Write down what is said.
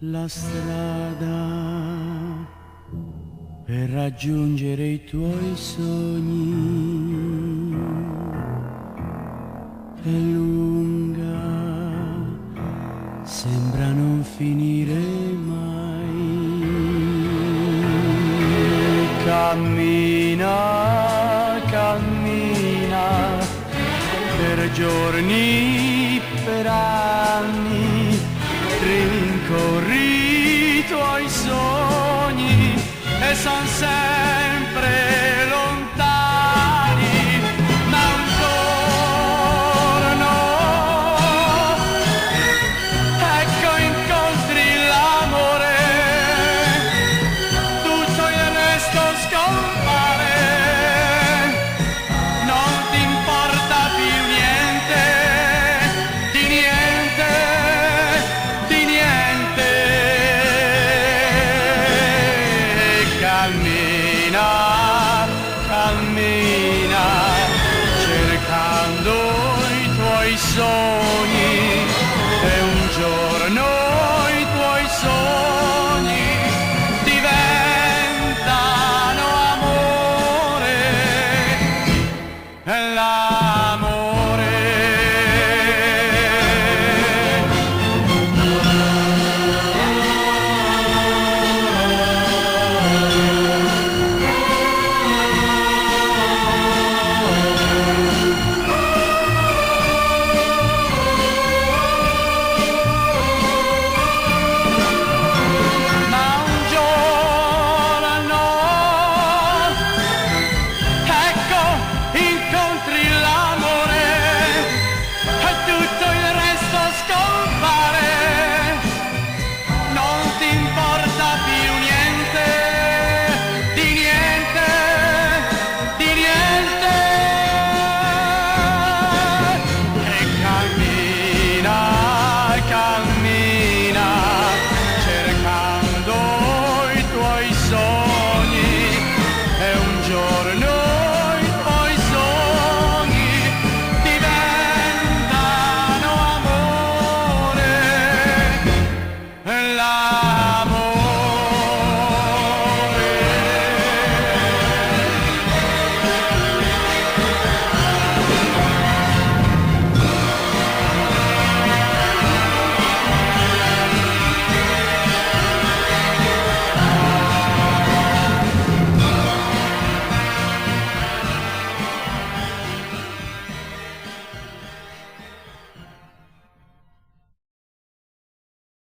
la strada per raggiungere i tuoi sogni è lunga, sembra non finire mai. Cammina, cammina per giorni, per anni, rincorri i tuoi sogni e son sempre lontani, ma un giorno ecco incontri l'amore, tutto il resto scompare, non ti importa più niente, di niente, di niente. Cammina, cammina, cercando i tuoi sogni.